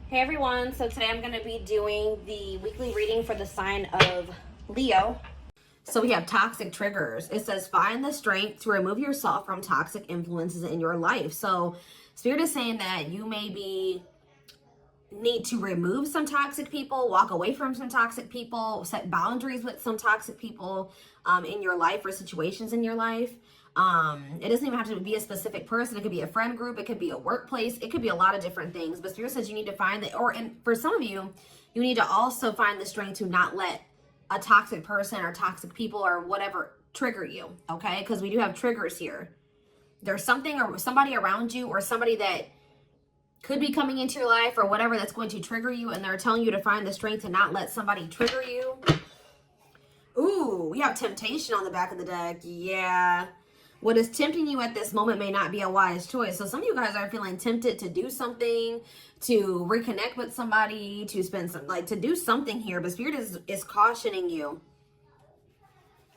Hey everyone, so today I'm going to be doing the weekly reading for the sign of Leo. So we have toxic triggers. It says find the strength to remove yourself from toxic influences in your life. So Spirit is saying that you maybe need to remove some toxic people, walk away from some toxic people, set boundaries with some toxic people in your life or situations in your life. It doesn't even have to be a specific person. It could be a friend group. It could be a workplace. It could be a lot of different things. But Spirit says you need to find that, and for some of you, you need to also find the strength to not let a toxic person or toxic people or whatever trigger you, okay? Because we do have triggers here. There's something or somebody around you or somebody that could be coming into your life or whatever that's going to trigger you, and they're telling you to find the strength to not let somebody trigger you. Ooh, we have temptation on the back of the deck. Yeah. What is tempting you at this moment may not be a wise choice. So some of you guys are feeling tempted to do something, to reconnect with somebody, to spend some, to do something here. But Spirit is cautioning you.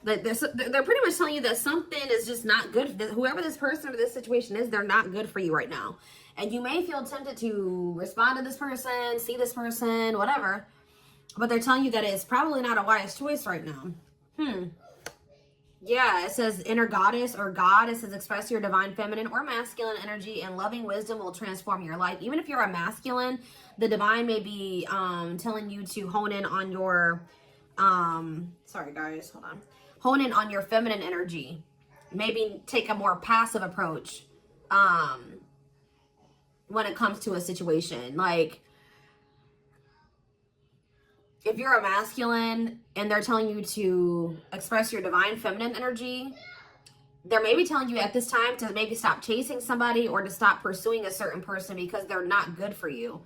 That they're pretty much telling you that something is just not good. Whoever this person or this situation is, they're not good for you right now. And you may feel tempted to respond to this person, see this person, whatever. But they're telling you that it's probably not a wise choice right now. Yeah, it says inner goddess or God. It says express your divine feminine or masculine energy, and loving wisdom will transform your life. Even if you're a masculine, the divine may be telling you to hone in on your, sorry guys, hold on. Hone in on your feminine energy. Maybe take a more passive approach when it comes to a situation. Like, if you're a masculine and they're telling you to express your divine feminine energy, they're maybe telling you at this time to maybe stop chasing somebody or to stop pursuing a certain person because they're not good for you.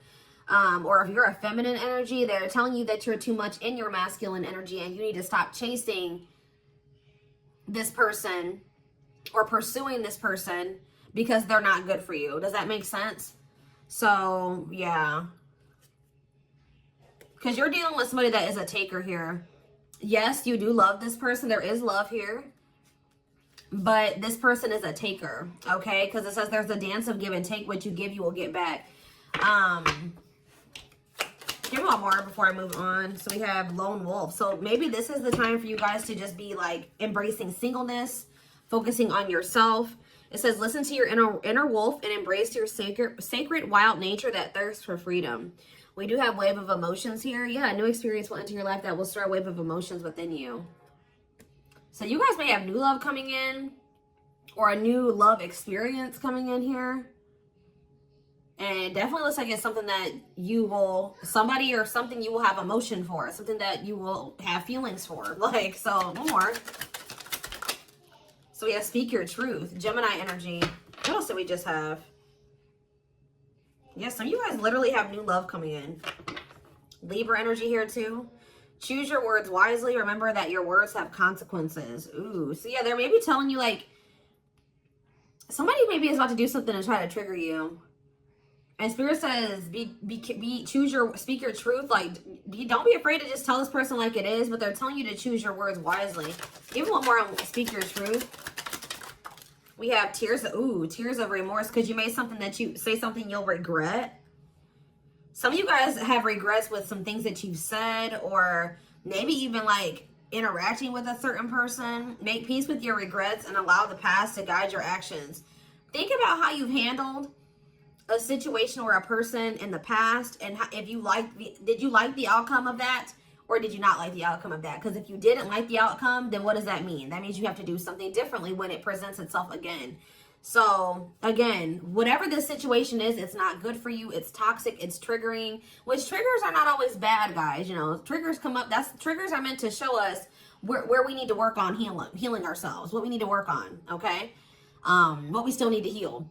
Or if you're a feminine energy, they're telling you that you're too much in your masculine energy and you need to stop chasing this person or pursuing this person because they're not good for you. Does that make sense? So, yeah. Because you're dealing with somebody that is a taker here. Yes, you do love this person. There is love here. But this person is a taker, okay? Because it says there's a dance of give and take. What you give, you will get back. Give me one more before I move on. So we have lone wolf. So maybe this is the time for you guys to just be like embracing singleness, focusing on yourself. It says listen to your inner wolf and embrace your sacred wild nature that thirsts for freedom. We do have wave of emotions here. Yeah, a new experience will enter your life that will stir a wave of emotions within you. So you guys may have new love coming in or a new love experience coming in here. And it definitely looks like it's something that you will, somebody or something you will have emotion for. Something that you will have feelings for. Like, so more. So we have speak your truth. Gemini energy. What else did we just have? Yes, some of you guys literally have new love coming in. Libra energy here too. Choose your words wisely. Remember that your words have consequences. Ooh, so yeah, they're maybe telling you like, somebody maybe is about to do something to try to trigger you. And Spirit says, speak your truth. Like, don't be afraid to just tell this person like it is, but they're telling you to choose your words wisely. Give one more on speak your truth. We have tears of remorse because you made something that you say something you'll regret. Some of you guys have regrets with some things that you've said or maybe even like interacting with a certain person. Make peace with your regrets and allow the past to guide your actions. Think about how you've handled a situation or a person in the past and if you did you like the outcome of that? Or did you not like the outcome of that? Because if you didn't like the outcome, then what does that mean? That means you have to do something differently when it presents itself again. So, again, whatever this situation is, it's not good for you. It's toxic. It's triggering. Which triggers are not always bad, guys. You know, triggers come up. Triggers are meant to show us where we need to work on healing ourselves. What we need to work on, okay? What we still need to heal.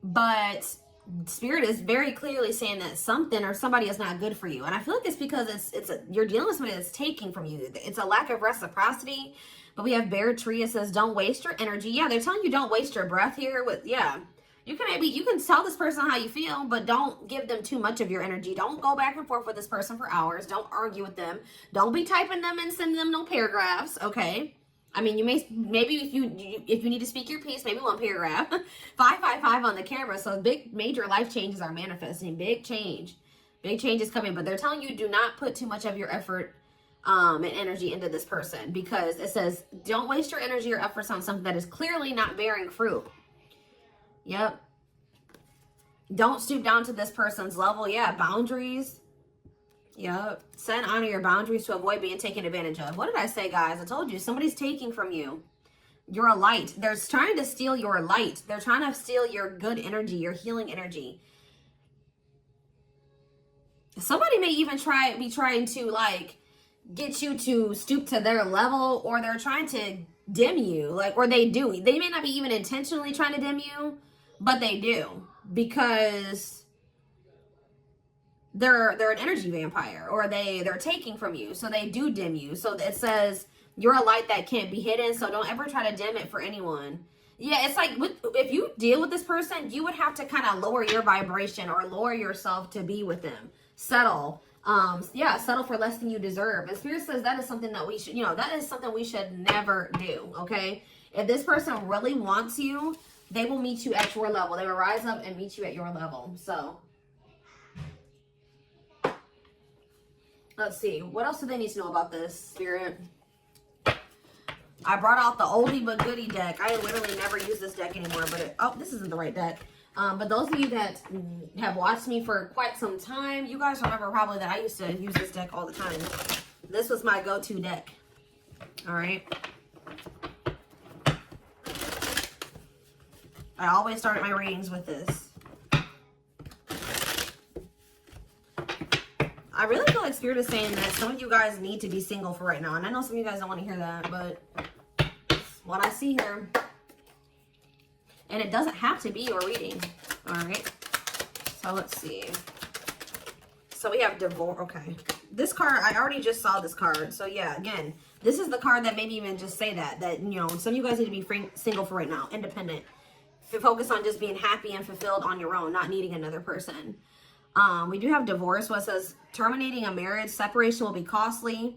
But Spirit is very clearly saying that something or somebody is not good for you. And I feel like it's because you're dealing with somebody that's taking from you. It's a lack of reciprocity. But we have Bear Tree. It says, don't waste your energy. Yeah, they're telling you don't waste your breath here. You can tell this person how you feel, but don't give them too much of your energy. Don't go back and forth with this person for hours. Don't argue with them. Don't be typing them and sending them no paragraphs, okay? I mean, you maybe if you need to speak your piece, maybe one paragraph. 555 on the camera. So major life changes are manifesting. Big change. Big change is coming, but they're telling you do not put too much of your effort and energy into this person, because it says don't waste your energy or efforts on something that is clearly not bearing fruit. Yep. Don't stoop down to this person's level. Yeah, boundaries. Yep. Set and honor your boundaries to avoid being taken advantage of. What did I say, guys? I told you, somebody's taking from you. You're a light. They're trying to steal your light. They're trying to steal your good energy, your healing energy. Somebody may even be trying to like get you to stoop to their level, or they're trying to dim you, like, or they do. They may not be even intentionally trying to dim you, but they do, because they're an energy vampire, or they're taking from you, so they do dim you. So it says you're a light that can't be hidden, so don't ever try to dim it for anyone. Yeah, it's like if you deal with this person, you would have to kind of lower your vibration or lower yourself to be with them. Settle. Yeah, settle for less than you deserve. And Spirit says that is something that we should, that is something we should never do, okay? If this person really wants you, they will meet you at your level. They will rise up and meet you at your level. So, let's see. What else do they need to know about this, Spirit? I brought out the oldie but goodie deck. I literally never use this deck anymore, but oh, this isn't the right deck. But those of you that have watched me for quite some time, you guys remember probably that I used to use this deck all the time. This was my go-to deck. All right. I always started my readings with this. I really feel like Spirit is saying that some of you guys need to be single for right now. And I know some of you guys don't want to hear that, but what I see here. And it doesn't have to be your reading. All right. So let's see. So we have divorce. Okay. This card, I already just saw this card. So yeah, again, this is the card that maybe even just say that some of you guys need to be single for right now. Independent. Focus on just being happy and fulfilled on your own, not needing another person. We do have divorce. What says terminating a marriage, separation will be costly.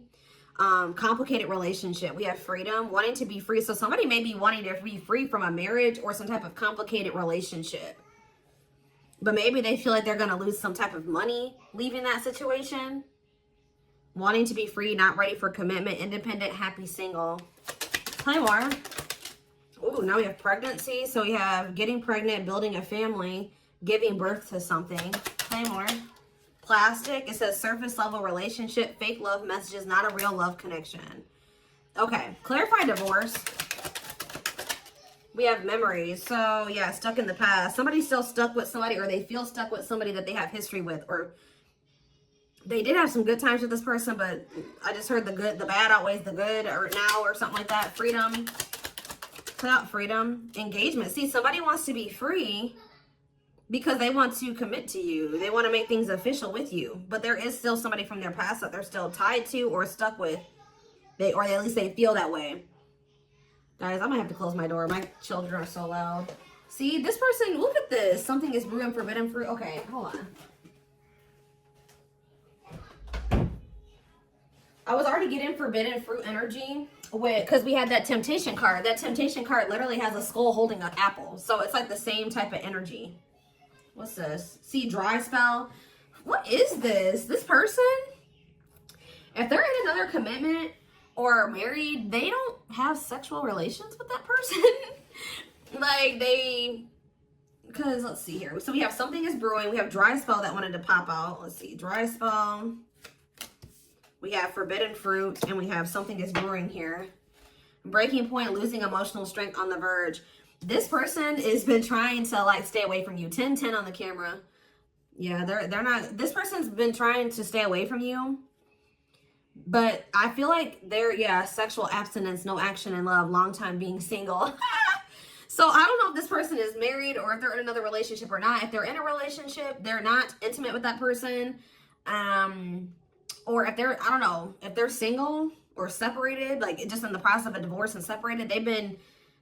Complicated relationship. We have freedom, wanting to be free. So somebody may be wanting to be free from a marriage or some type of complicated relationship, but maybe they feel like they're going to lose some type of money leaving that situation. Wanting to be free, not ready for commitment, independent, happy, single. Play more. Ooh, now we have pregnancy. So we have getting pregnant, building a family, giving birth to something. Play more. Plastic. It says surface level relationship, fake love messages, not a real love connection. Okay. Clarify divorce. We have memories. So yeah, stuck in the past. Somebody's still stuck with somebody, or they feel stuck with somebody that they have history with, or they did have some good times with this person, but I just heard the bad outweighs the good, or now, or something like that. Freedom. Put out freedom. Engagement. See, somebody wants to be free because they want to commit to you. They want to make things official with you. But there is still somebody from their past that they're still tied to or stuck with. Or at least they feel that way. Guys, I'm going to have to close my door. My children are so loud. See, this person, look at this. Something is brewing forbidden fruit. Okay, hold on. I was already getting forbidden fruit energy because we had that temptation card. That temptation card literally has a skull holding an apple. So it's like the same type of energy. What's this? See, dry spell. What is this? This person, if they're in another commitment or married, they don't have sexual relations with that person. Like because let's see here. So we have something is brewing. We have dry spell that wanted to pop out. Let's see, dry spell. We have forbidden fruit, and we have something is brewing here. Breaking point, losing emotional strength, on the verge. This person has been trying to like stay away from you. 10-10 on the camera. Yeah, they're not. This person's been trying to stay away from you, but I feel like sexual abstinence, no action in love, long time being single. So I don't know if this person is married or if they're in another relationship or not. If they're in a relationship, they're not intimate with that person. Or if they're, I don't know, if they're single or separated, like just in the process of a divorce and separated, they've been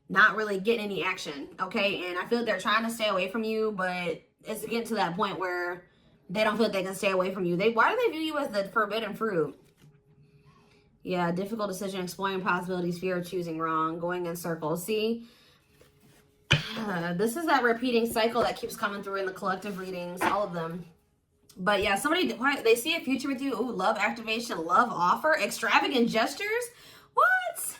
not really getting any action, okay? And I feel like they're trying to stay away from you, but it's getting to that point where they don't feel like they can stay away from you. Why do they view you as the forbidden fruit? Yeah, difficult decision, exploring possibilities, fear of choosing wrong, going in circles. See, this is that repeating cycle that keeps coming through in the collective readings, all of them. But yeah, somebody, they see a future with you. Ooh, love activation, love offer, extravagant gestures. What?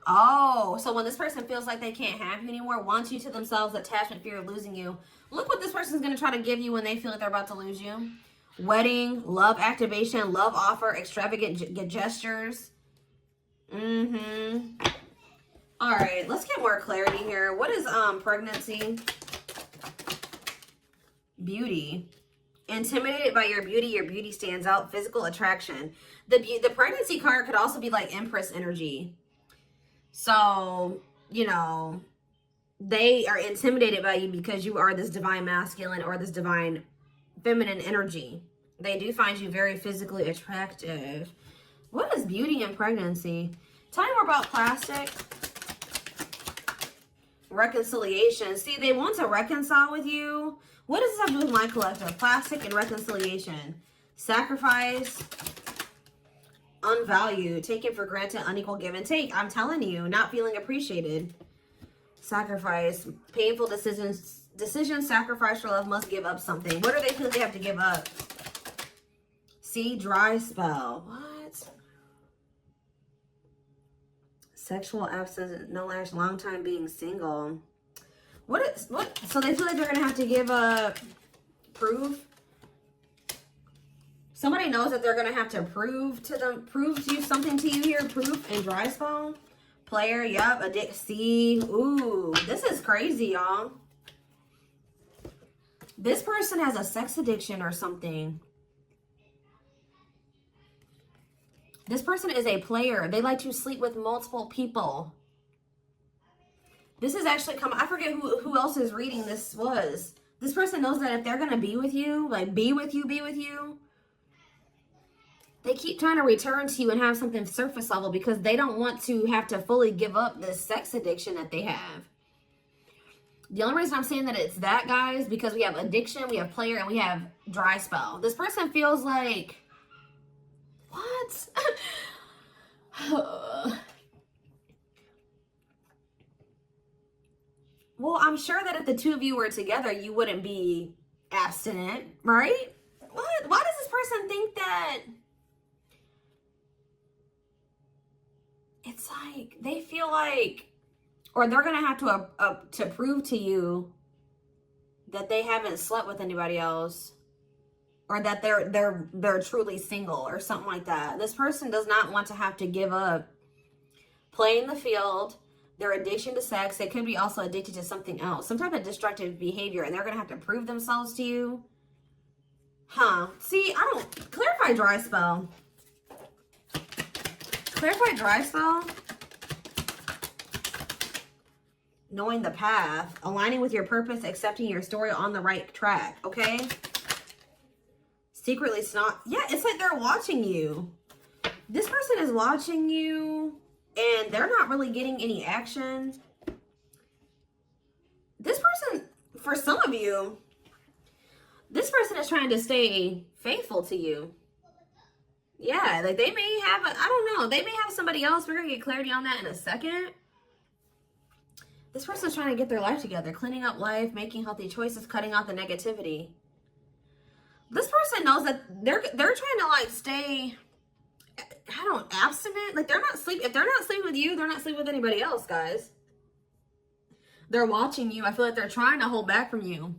Oh, so when this person feels like they can't have you anymore, wants you to themselves, attachment, fear of losing you, look what this person's going to try to give you when they feel like they're about to lose you. Wedding, love activation, love offer, extravagant gestures. Mm-hmm. All right, let's get more clarity here. What is pregnancy? Beauty. Intimidated by your beauty stands out. Physical attraction. The pregnancy card could also be like Empress energy. So, you know, they are intimidated by you because you are this divine masculine or this divine feminine energy. They do find you very physically attractive. What is beauty and pregnancy? Tell me more about plastic. Reconciliation. See, they want to reconcile with you. What does this have to do with my collective? Plastic and reconciliation. Sacrifice. Unvalued. Taken for granted. Unequal give and take. I'm telling you, not feeling appreciated. Sacrifice. Painful decisions. Decisions sacrificed for love, must give up something. What do they feel they have to give up? See, dry spell. What? Sexual absence, no last, long time being single. What? So they feel like they're gonna have to give up proof. Somebody knows that they're gonna have to prove to you something to you here. Proof and dry spell. Player, yup. Addict. See, ooh, this is crazy, y'all. This person has a sex addiction or something. This person is a player. They like to sleep with multiple people. This is actually I forget who else's reading this was. This person knows that if they're going to be with you, like be with you, they keep trying to return to you and have something surface level because they don't want to have to fully give up this sex addiction that they have. The only reason I'm saying that it's that, guys, because we have addiction, we have player, and we have dry spell. This person feels like, what? Well, I'm sure that if the two of you were together, you wouldn't be abstinent, right? What? Why does this person think that? It's like they feel like, or they're gonna have to prove to you that they haven't slept with anybody else, or that they're truly single or something like that. This person does not want to have to give up playing the field. Their addiction to sex. They could be also addicted to something else, some type of destructive behavior, and they're gonna have to prove themselves to you. Huh? See, I don't clarify dry spell. Clarify dry spell. Knowing the path, aligning with your purpose, accepting your story, on the right track. Okay. Secretly snot. Yeah, it's like they're watching you. This person is watching you. And they're not really getting any action. This person, for some of you, this person is trying to stay faithful to you. Yeah, like they may have, I don't know, they may have somebody else. We're going to get clarity on that in a second. This person's trying to get their life together, cleaning up life, making healthy choices, cutting out the negativity. This person knows that they're trying to like stay, I don't, abstinent. Like they're not sleeping. If they're not sleeping with you, they're not sleeping with anybody else, guys. They're watching you. I feel like they're trying to hold back from you.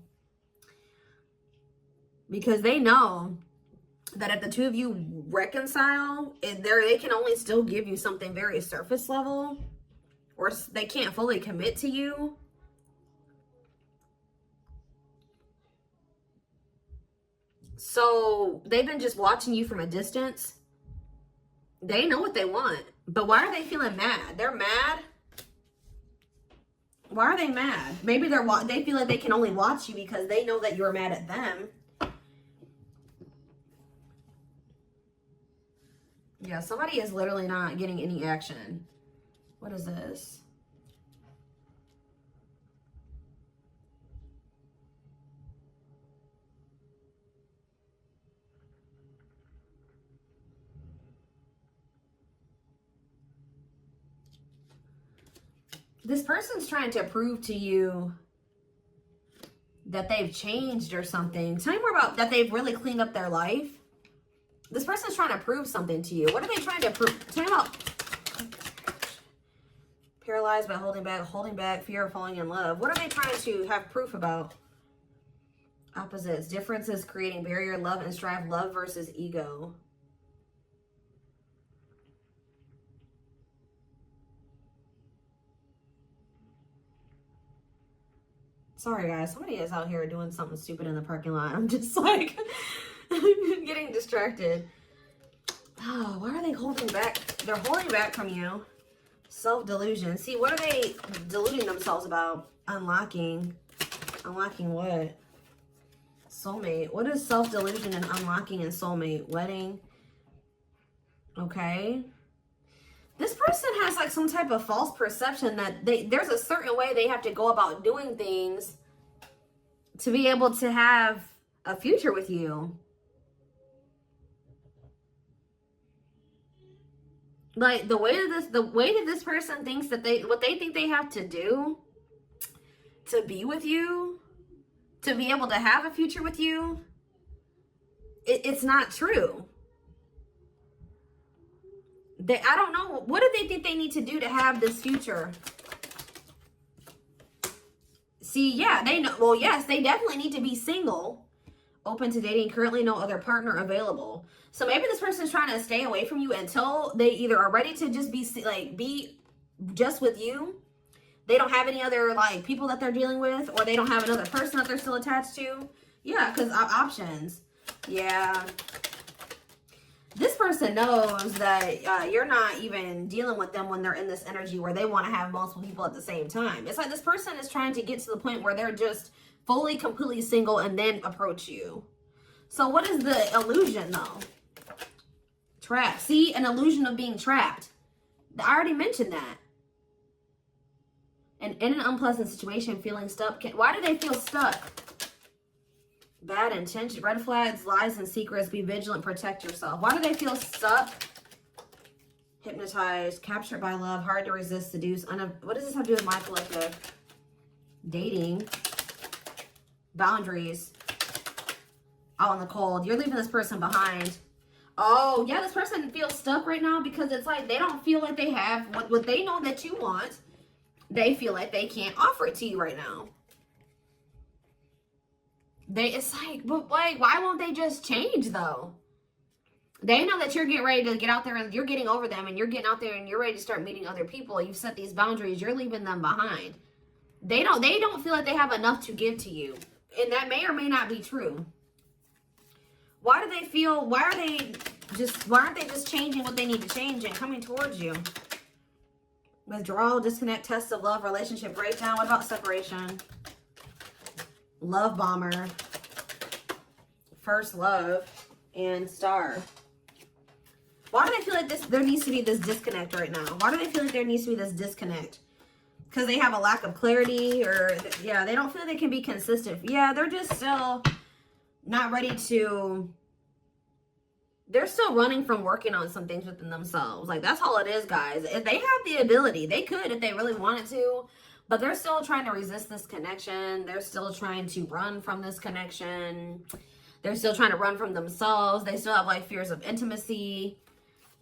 Because they know that if the two of you reconcile, they can only still give you something very surface level. Or they can't fully commit to you. So they've been just watching you from a distance. They know what they want. But why are they feeling mad? They're mad. Why are they mad? Maybe they feel like they can only watch you because they know that you're mad at them. Yeah, somebody is literally not getting any action. What is this? This person's trying to prove to you that they've changed or something. Tell me more about that they've really cleaned up their life. This person's trying to prove something to you. What are they trying to prove? Tell me about paralyzed by holding back, fear of falling in love. What are they trying to have proof about? Opposites, differences, creating barrier, love and strive, love versus ego. Sorry, guys. Somebody is out here doing something stupid in the parking lot. I'm just like getting distracted. Oh, why are they holding back? They're holding back from you. Self-delusion. See, what are they deluding themselves about? Unlocking. Unlocking what? Soulmate. What is self-delusion and unlocking in soulmate? Wedding. Okay. This person has like some type of false perception that there's a certain way they have to go about doing things to be able to have a future with you. Like the way that this person thinks that what they think they have to do to be with you, to be able to have a future with you, it's not true. I don't know. What do they think they need to do to have this future? See, yeah, they know. Well, yes, they definitely need to be single, open to dating, currently no other partner available. So maybe this person's trying to stay away from you until they either are ready to just be just with you. They don't have any other like people that they're dealing with, or they don't have another person that they're still attached to. Yeah, because options. Yeah. This person knows that you're not even dealing with them when they're in this energy where they want to have multiple people at the same time. It's like this person is trying to get to the point where they're just fully, completely single and then approach you. So what is the illusion though? Trapped. See, an illusion of being trapped. I already mentioned that. And in an unpleasant situation, feeling stuck. Why do they feel stuck? Bad intention, red flags, lies and secrets, be vigilant, protect yourself. Why do they feel stuck? Hypnotized, captured by love, hard to resist, seduce. What does this have to do with my collective? Dating, boundaries, out in the cold. You're leaving this person behind. Oh, yeah, this person feels stuck right now because it's like they don't feel like they have what they know that you want. They feel like they can't offer it to you right now. It's like, but like, why won't they just change though? They know that you're getting ready to get out there and you're getting over them and you're getting out there and you're ready to start meeting other people. You've set these boundaries. You're leaving them behind. They don't feel like they have enough to give to you. And that may or may not be true. Why aren't they just changing what they need to change and coming towards you? Withdrawal, disconnect, test of love, relationship breakdown. What about separation? Love bomber, first love, and star. Why do they feel like there needs to be this disconnect right now? Why do they feel like there needs to be this disconnect? Because they have a lack of clarity, or yeah, they don't feel they can be consistent. Yeah, they're just still not ready to. They're still running from working on some things within themselves. Like, that's all it is, guys. If they have the ability, they could if they really wanted to. But they're still trying to resist this connection. They're still trying to run from this connection. They're still trying to run from themselves. They still have like fears of intimacy.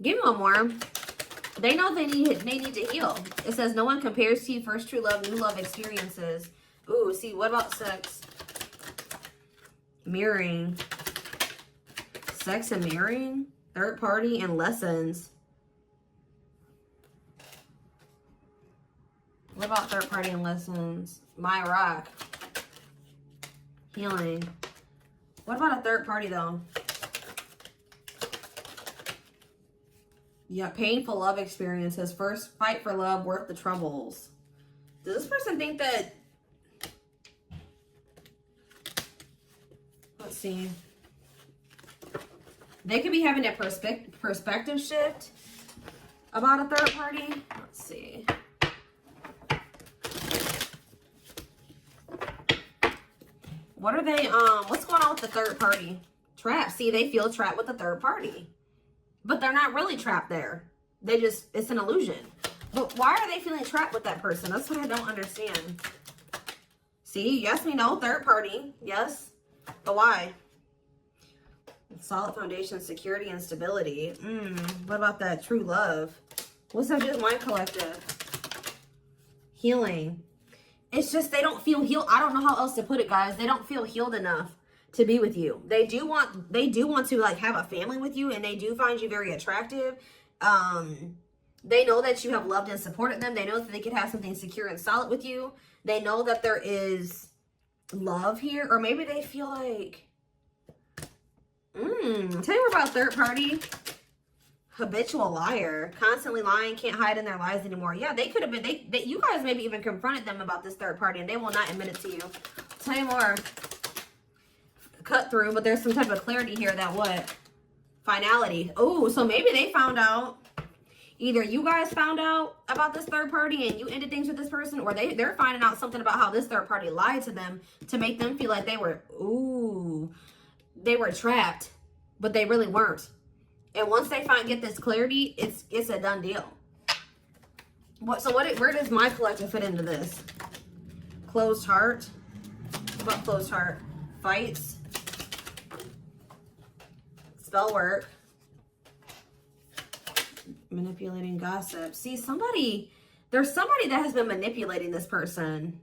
Give me one more. They know they need to heal. It says no one compares to you. First true love, new love experiences. Ooh, see, what about sex? Mirroring. Sex and mirroring. Third party and lessons. What about third party and lessons? My rock. Healing. What about a third party though? Yeah, painful love experiences. First fight for love, worth the troubles. Does this person think that... Let's see. They could be having a perspective shift about a third party. Let's see. What are they, what's going on with the third party? Trapped. See, they feel trapped with the third party. But they're not really trapped there. It's an illusion. But why are they feeling trapped with that person? That's what I don't understand. See, yes, we know, third party. Yes, but why? Solid foundation, security, and stability. What about that true love? What's that do with my collective? Healing. It's just they don't feel healed. I don't know how else to put it, guys. They don't feel healed enough to be with you. They do want to like have a family with you, and they do find you very attractive. They know that you have loved and supported them. They know that they could have something secure and solid with you. They know that there is love here, or maybe they feel like, tell you more about third party. Habitual liar, constantly lying, can't hide in their lies anymore. Yeah, they could have been, you guys maybe even confronted them about this third party, and they will not admit it to you. Tell you more. Cut through, but there's some type of clarity here that what? Finality. Oh, so maybe they found out. Either you guys found out about this third party and you ended things with this person, or they're finding out something about how this third party lied to them to make them feel like they were trapped, but they really weren't. And once they get this clarity, it's a done deal. Where does my collective fit into this? Closed heart. What about closed heart? Fights. Spell work. Manipulating, gossip. See, there's somebody that has been manipulating this person.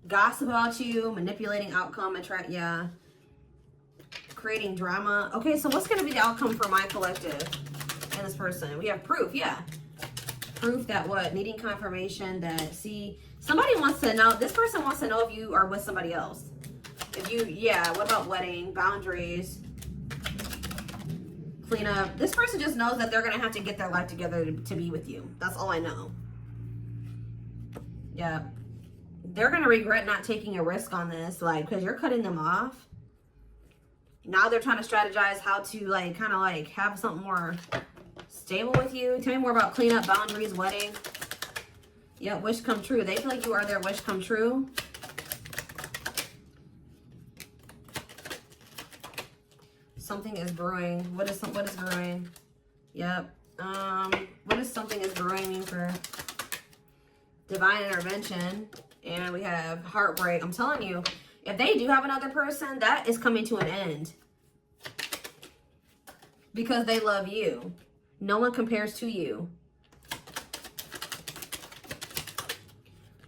Gossip about you, manipulating outcome, yeah. Creating drama. Okay, so what's going to be the outcome for my collective and this person? We have proof, yeah. Proof that what? Needing confirmation that, see, somebody wants to know, this person wants to know if you are with somebody else. What about wedding, boundaries, clean up. This person just knows that they're going to have to get their life together to be with you. That's all I know. Yeah. They're going to regret not taking a risk on this, like, because you're cutting them off. Now they're trying to strategize how to, like, kind of, like, have something more stable with you. Tell me more about cleanup, boundaries, wedding. Yeah, wish come true. They feel like you are their wish come true. Something is brewing. What is brewing? Yep. What does something is brewing mean for divine intervention? And we have heartbreak. I'm telling you, if they do have another person, that is coming to an end. Because they love you. No one compares to you.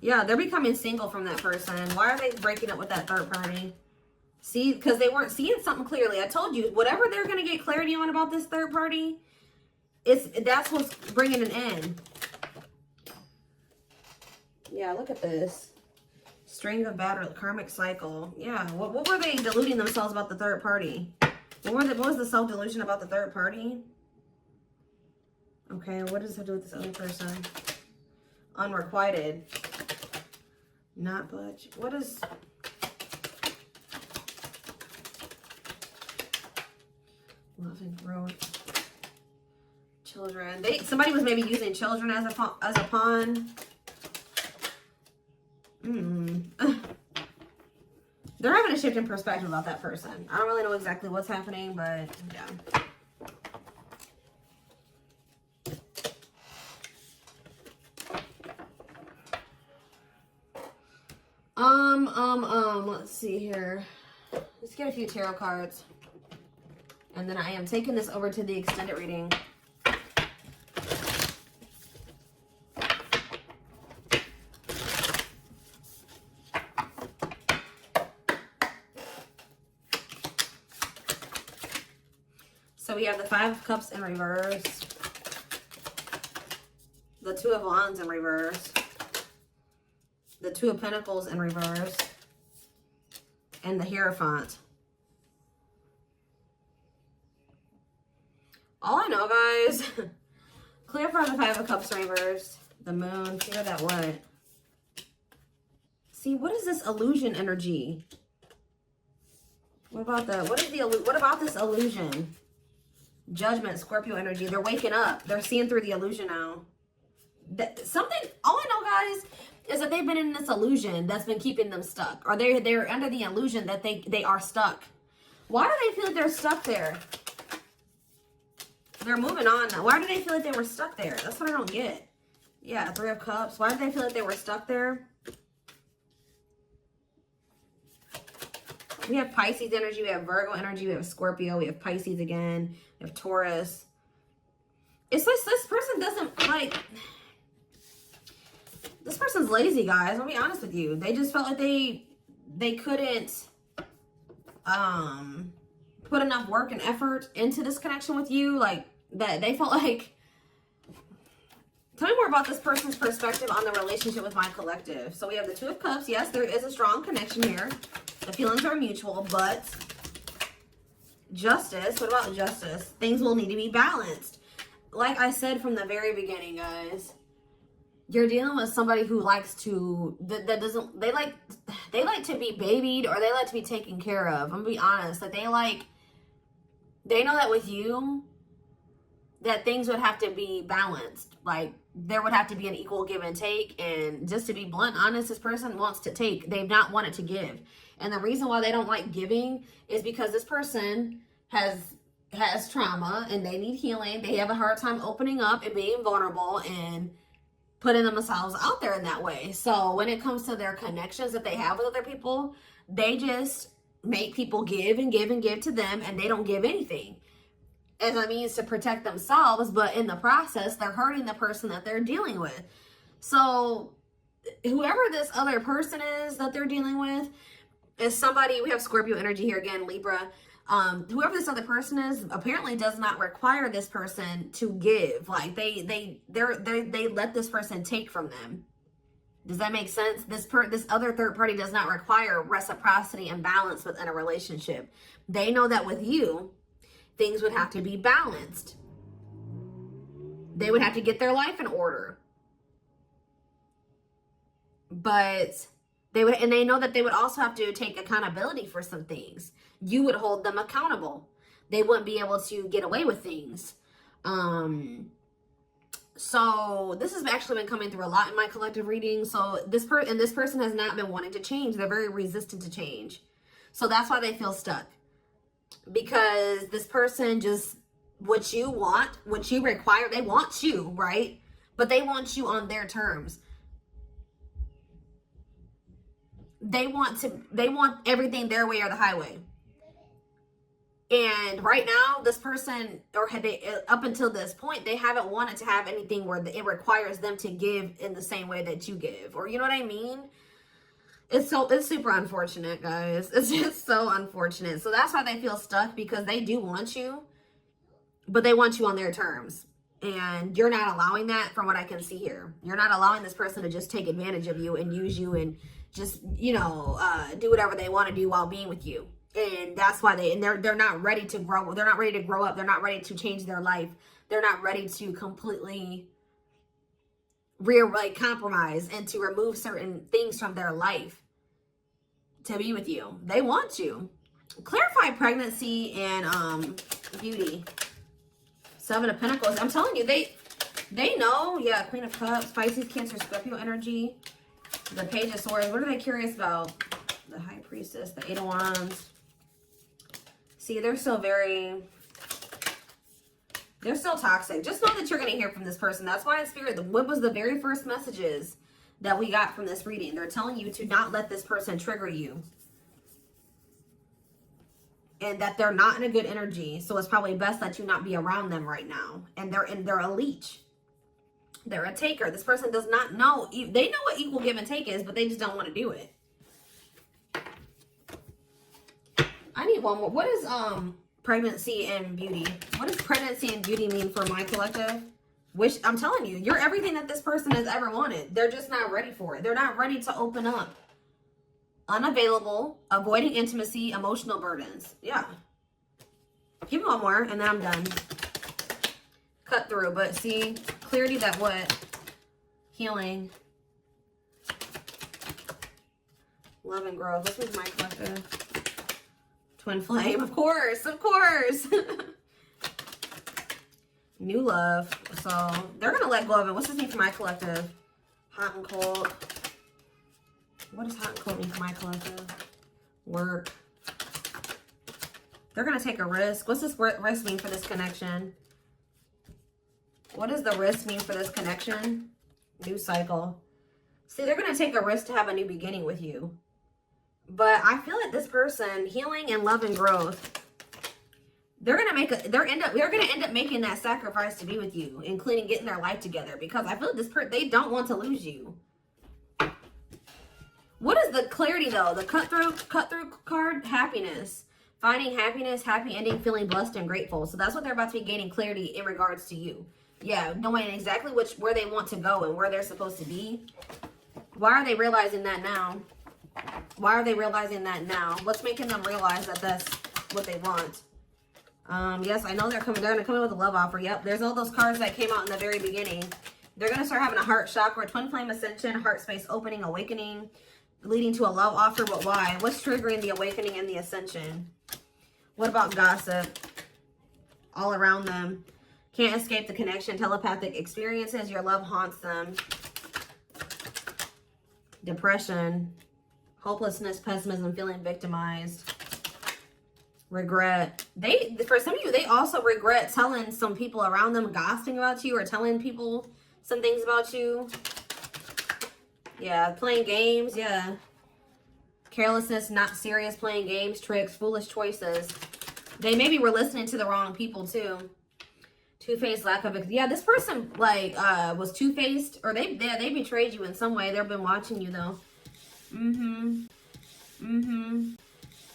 Yeah, they're becoming single from that person. Why are they breaking up with that third party? See, because they weren't seeing something clearly. I told you, whatever they're going to get clarity on about this third party, that's what's bringing an end. Yeah, look at this. String of battle, karmic cycle. Yeah, what were they deluding themselves about the third party? What was the self-delusion about the third party? Okay, what does it have to do with this other person? Unrequited. Not budge. What is... Love and growth. Children. Somebody was maybe using children as a pawn. They're having a shift in perspective about that person. I don't really know exactly what's happening, but yeah. Let's see here. Let's get a few tarot cards. And then I am taking this over to the extended reading. So we have the Five of Cups in reverse. The Two of Wands in reverse. The Two of Pentacles in reverse. And the Hierophant. All I know, guys, clarify the Five of Cups reversed. The Moon, clear that what? See, what is this illusion energy? What about this illusion? Judgment, Scorpio energy. They're waking up. They're seeing through the illusion now. All I know, guys, is that they've been in this illusion that's been keeping them stuck. Or they're under the illusion that they are stuck. Why do they feel like they're stuck there? They're moving on now. Why do they feel like they were stuck there? That's what I don't get. Yeah, Three of Cups. Why did they feel like they were stuck there? We have Pisces energy, we have Virgo energy, we have Scorpio, we have Pisces again, we have Taurus. It's like this person doesn't like, this person's lazy, guys. I'll be honest with you. They just felt like they couldn't put enough work and effort into this connection with you. Like, that they felt like, tell me more about this person's perspective on the relationship with my collective. So we have the Two of Cups. Yes, there is a strong connection here. The feelings are mutual, but Justice. What about Justice? Things will need to be balanced. Like I said from the very beginning, guys, you're dealing with somebody who likes to, they like to be babied, or they like to be taken care of. I'm gonna be honest. Like, they know that with you, that things would have to be balanced. Like, there would have to be an equal give and take. And just to be blunt, honest, this person wants to take. They've not wanted to give. And the reason why they don't like giving is because this person has trauma and they need healing. They have a hard time opening up and being vulnerable and putting themselves out there in that way. So when it comes to their connections that they have with other people, they just make people give and give and give to them, and they don't give anything as a means to protect themselves, but in the process, they're hurting the person that they're dealing with. So whoever this other person is that they're dealing with is somebody, we have Scorpio energy here again, Libra. Whoever this other person is apparently does not require this person to give. Like, they let this person take from them. Does that make sense? This other third party does not require reciprocity and balance within a relationship. They know that with you, things would have to be balanced. They would have to get their life in order. But they know that they would also have to take accountability for some things. You would hold them accountable. They wouldn't be able to get away with things. So this has actually been coming through a lot in my collective reading. So this person has not been wanting to change. They're very resistant to change. So that's why they feel stuck. Because this person just, what you want, what you require, they want you, right? But they want you on their terms. They want everything their way or the highway. And right now, this person, or up until this point, they haven't wanted to have anything where it requires them to give in the same way that you give. Or, you know what I mean? It's super unfortunate, guys. It's just so unfortunate. So that's why they feel stuck, because they do want you, but they want you on their terms. And you're not allowing that, from what I can see here. You're not allowing this person to just take advantage of you and use you and just, do whatever they want to do while being with you. And that's why they're not ready to grow. They're not ready to grow up. They're not ready to change their life. They're not ready to completely compromise and to remove certain things from their life to be with you. They want you. Clarify pregnancy and beauty. Seven of Pentacles. I'm telling you, they know. Yeah, Queen of Cups, Pisces, Cancer, Scorpio energy. The Page of Swords. What are they curious about? The High Priestess, the Eight of Wands. See, they're still toxic. Just know that you're going to hear from this person. That's why in Spirit, what was the very first messages that we got from this reading? They're telling you to not let this person trigger you. And that they're not in a good energy. So it's probably best that you not be around them right now. And they're a leech. They're a taker. This person does not know. They know what equal give and take is, but they just don't want to do it. I need one more. What is pregnancy and beauty? What does pregnancy and beauty mean for my collective? I'm telling you, you're everything that this person has ever wanted. They're just not ready for it. They're not ready to open up. Unavailable, avoiding intimacy, emotional burdens. Yeah. Give me one more and then I'm done. Cut through, but see, clarity that what? Healing. Love and growth. This is my collective. Twin flame, of course, of course. New love. So they're gonna let go of it. What's this mean for my collective? Hot and cold. What does hot and cold mean for my collective? Work. They're gonna take a risk. What's this risk mean for this connection? What does the risk mean for this connection? New cycle. See, they're gonna take a risk to have a new beginning with you. But I feel like this person, healing and love and growth, they're gonna end up making that sacrifice to be with you, including getting their life together. Because I feel like this person, they don't want to lose you. What is the clarity though? The cut through card, happiness. Finding happiness, happy ending, feeling blessed and grateful. So that's what they're about to be gaining clarity in regards to you. Yeah, knowing exactly where they want to go and where they're supposed to be. Why are they realizing that now? Why are they realizing that now? What's making them realize that that's what they want? Yes, I know they're gonna come in with a love offer. Yep, there's all those cards that came out in the very beginning. They're gonna start having a heart chakra, twin flame ascension, heart space opening, awakening, leading to a love offer. But why? What's triggering the awakening and the ascension? What about gossip? All around them. Can't escape the connection. Telepathic experiences. Your love haunts them. Depression. Hopelessness, pessimism, feeling victimized. Regret. For some of you, they also regret telling some people around them, gossiping about you or telling people some things about you. Yeah, playing games. Yeah. Carelessness, not serious, playing games, tricks, foolish choices. They maybe were listening to the wrong people too. Two-faced, lack of... Yeah, this person, like, was two-faced. Or they betrayed you in some way. They've been watching you, though.